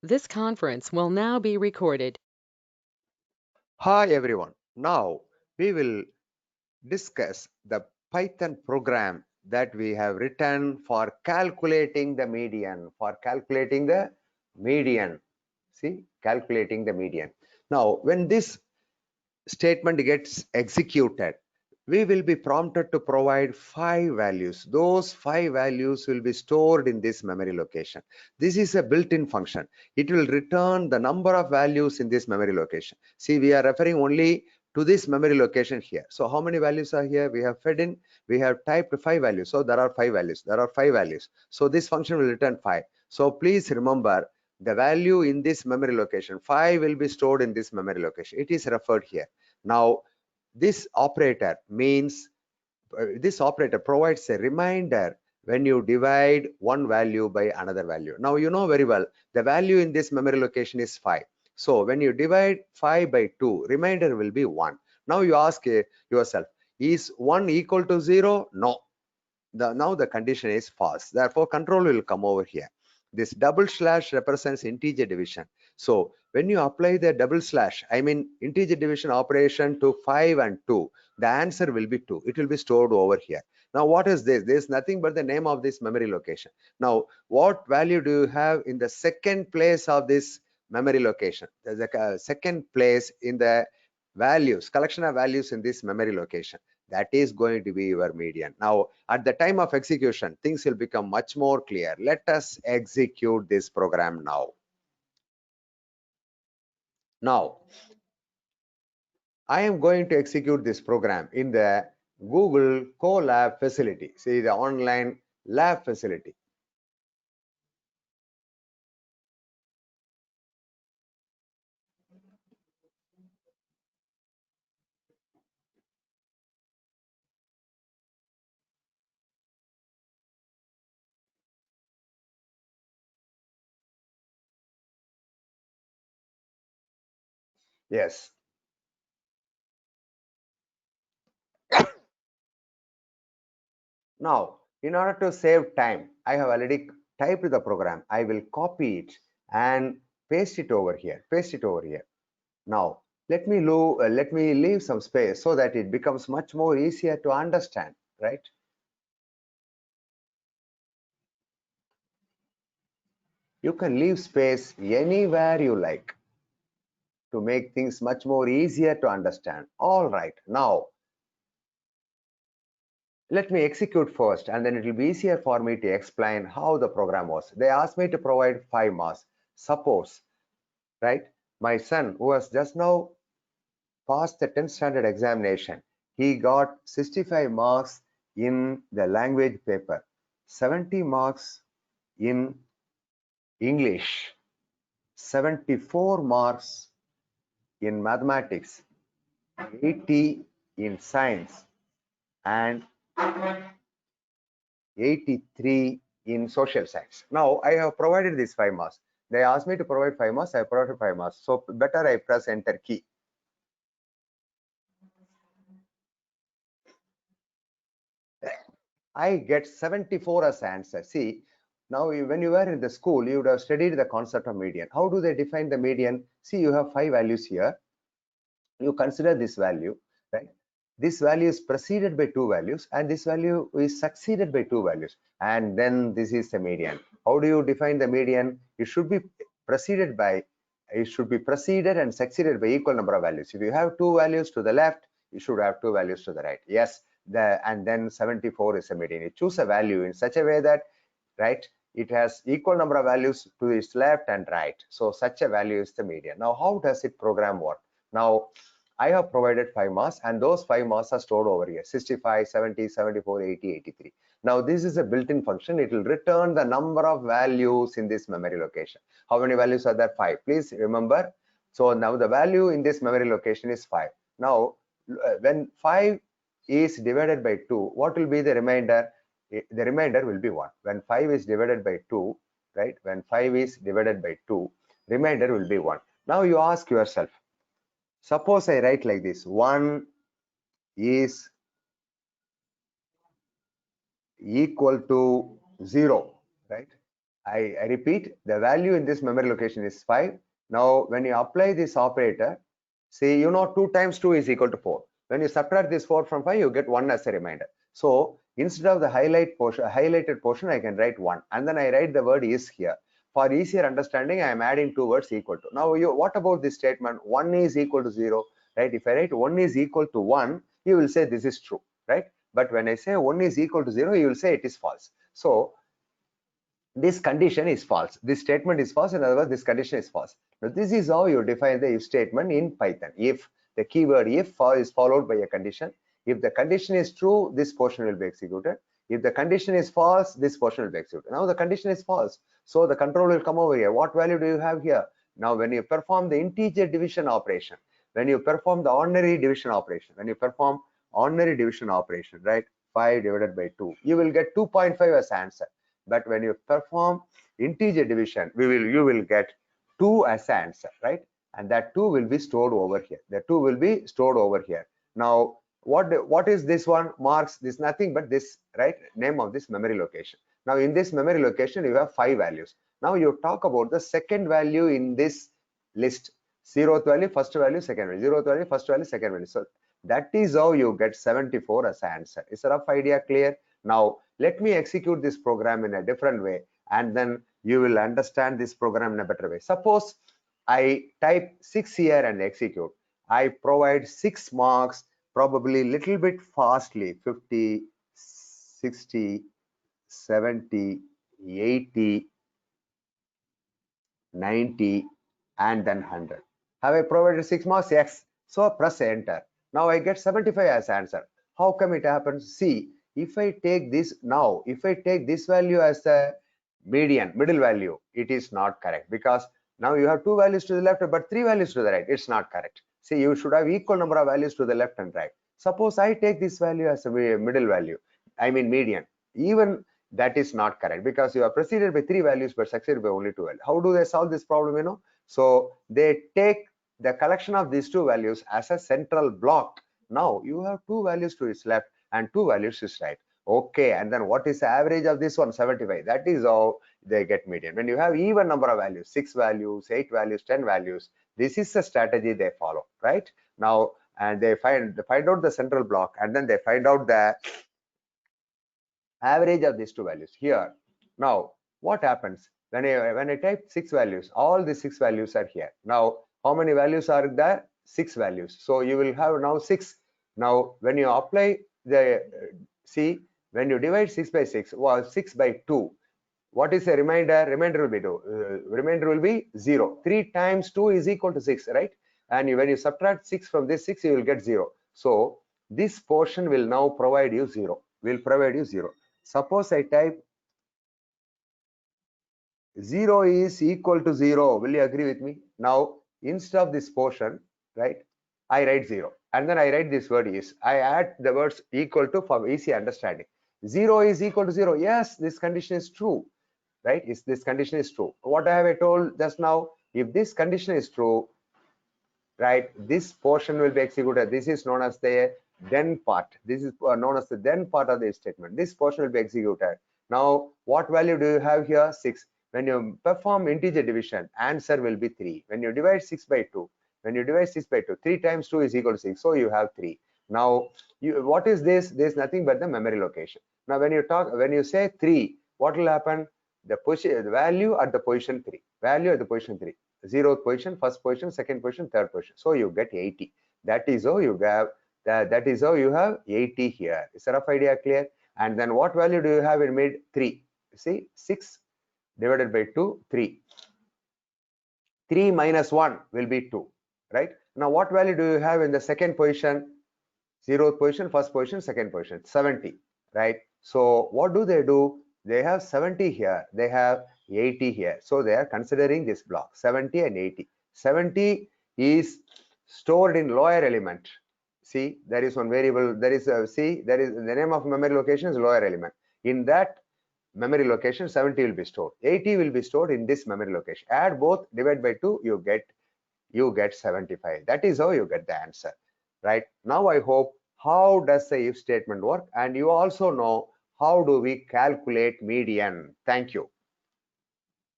This conference will now be recorded. Hi everyone. Now we will discuss the Python program that we have written for calculating the median. See, calculating the median. Now, when this statement gets executed, we will be prompted to provide 5 values. Those 5 values will be stored in this memory location. This is a built-in function. It will return the number of values in this memory location. See, we are referring only to this memory location here. So how many values are here? We have fed in, we have typed 5 values. So there are 5 values. So this function will return 5. So please remember the value in this memory location, 5 will be stored in this memory location. It is referred here. Now, this operator provides a reminder when you divide one value by another value. Now, you know very well, the value in this memory location is 5. So when you divide 5 by 2, reminder will be 1. Now you ask yourself, is 1 equal to 0? No. Now the condition is false. Therefore, control will come over here. This double slash represents integer division. So when you apply the double slash, I mean integer division operation to 5 and 2, the answer will be 2. It will be stored over here. Now what is this? This is nothing but the name of this memory location. Now what value do you have in the second place of this memory location? There's a second place in the values, collection of values in this memory location. That is going to be your median. Now, at the time of execution, things will become much more clear. Let us execute this program now. Now, I am going to execute this program in the Google Colab facility. See, the online lab facility. Yes. Now, in order to save time, I have already typed the program. I will copy it and paste it over here. Now, let me leave some space so that it becomes much more easier to understand, right? You can leave space anywhere you like to make things much more easier to understand. All right, now let me execute first, and then it will be easier for me to explain how the program was. They asked me to provide 5 marks. Suppose, right, my son who has just now passed the 10th standard examination, he got 65 marks in the language paper, 70 marks in English, 74 marks in mathematics, 80 in science, and 83 in social science. Now I have provided these 5 marks. They asked me to provide 5 marks. I provided 5 marks. So better I press enter key. I get 74 as answer. See, now when you were in the school, you would have studied the concept of median. How do they define the median? See, you have 5 values here. You consider this value, right? This value is preceded by 2 values, and this value is succeeded by 2 values, and then this is the median. How do you define the median? Preceded by it should be preceded and succeeded by equal number of values. If you have 2 values to the left, you should have 2 values to the right. Yes, and then 74 is a median. You choose a value in such a way that, right, it has equal number of values to its left and right. So such a value is the median. Now how does it program work? Now I have provided 5 marks, and those 5 marks are stored over here: 65, 70, 74, 80, 83. Now this is a built-in function. It will return the number of values in this memory location. How many values are there? 5. Please remember. So now the value in this memory location is 5. Now when 5 is divided by 2, what will be the remainder? The remainder will be 1. When 5 is divided by 2, right? When 5 is divided by 2, remainder will be 1. Now you ask yourself, suppose I write like this: 1 is equal to 0, right? I repeat, the value in this memory location is 5. Now, when you apply this operator, see, you know 2 times 2 is equal to 4. When you subtract this 4 from 5, you get 1 as a reminder. So, instead of the highlighted portion, I can write 1. And then I write the word is here. For easier understanding, I am adding 2 words equal to. Now, what about this statement? 1 is equal to 0, right? If I write 1 is equal to 1, you will say this is true, right? But when I say 1 is equal to 0, you will say it is false. So, this condition is false. This statement is false. In other words, this condition is false. Now, this is how you define the if statement in Python. If the keyword if is followed by a condition, if the condition is true, this portion will be executed. If the condition is false, this portion will be executed. Now the condition is false, so the control will come over here. What value do you have here? Now, when you perform the integer division operation, when you perform the ordinary division operation, right? 5 divided by 2, you will get 2.5 as answer. But when you perform integer division, you will get 2 as answer, right? And that 2 will be stored over here. The 2 will be stored over here. Now, what is this one? Marks this nothing but this, right? Name of this memory location. Now, in this memory location, you have 5 values. Now, you talk about the second value in this list. 0th value, first value, second value. 0th value, first value, second value. So that is how you get 74 as answer. Is a rough idea clear? Now, let me execute this program in a different way, and then you will understand this program in a better way. Suppose I type 6 here and execute. I provide 6 marks, probably little bit fastly, 50, 60, 70, 80, 90, and then 100. Have I provided 6 marks? Yes. So press enter. Now I get 75 as answer. How come it happens? See, if I take this now, if I take this value as the middle value, it is not correct, because now you have 2 values to the left but 3 values to the right. It's not correct. See, you should have equal number of values to the left and right. Suppose I take this value as a middle value, I mean median. Even that is not correct, because you are preceded by 3 values but succeeded by only 2 values. How do they solve this problem? You know, so they take the collection of these 2 values as a central block. Now you have 2 values to its left and 2 values to its right. Okay, and then what is the average of this one? 75. That is how they get median. When you have even number of values, 6 values, 8 values, 10 values, this is the strategy they follow, right? Now, and they find out the central block, and then they find out the average of these 2 values here. Now, what happens when I type 6 values? All the 6 values are here. Now, how many values are there? 6 values. So you will have now 6. Now, when you apply the see, when you divide 6 by 6, well, 6 by 2, what is the remainder? Remainder will be 2. Remainder will be 0. 3 times 2 is equal to 6, right? And when you subtract 6 from this 6, you will get 0. So this portion will now provide you 0. Will provide you 0. Suppose I type 0 is equal to 0. Will you agree with me? Now, instead of this portion, right, I write 0. And then I write this word is. I add the words equal to for easy understanding. 0 is equal to 0. Yes, this condition is true, right? This condition is true. What have I told just now? If this condition is true, right, this portion will be executed. This is known as the then part. This is known as the then part of the statement. This portion will be executed. Now, what value do you have here? 6. When you perform integer division, answer will be 3. When you divide 6 by 2, 3 times 2 is equal to 6. So you have 3. Now, what is this? This is nothing but the memory location. Now, when you say 3, what will happen? The value at the position 3. Value at the position 3. 0th position, first position, second position, third position. So you get 80. That is how you have that is how you have 80 here. Is a rough idea clear? And then what value do you have in mid? 3. See, 6 divided by 2, 3. 3 minus 1 will be 2, right? Now what value do you have in the second position? 0th position, first position, second position, 70, right? So what do? They have 70 here, they have 80 here. So they are considering this block 70 and 80. 70 is stored in lower element. See, there is one variable, there is the name of memory location is lower element. In that memory location, 70 will be stored. 80 will be stored in this memory location. Add both, divide by 2, you get 75. That is how you get the answer, right? Now I hope how does the if statement work, and you also know how do we calculate median. Thank you.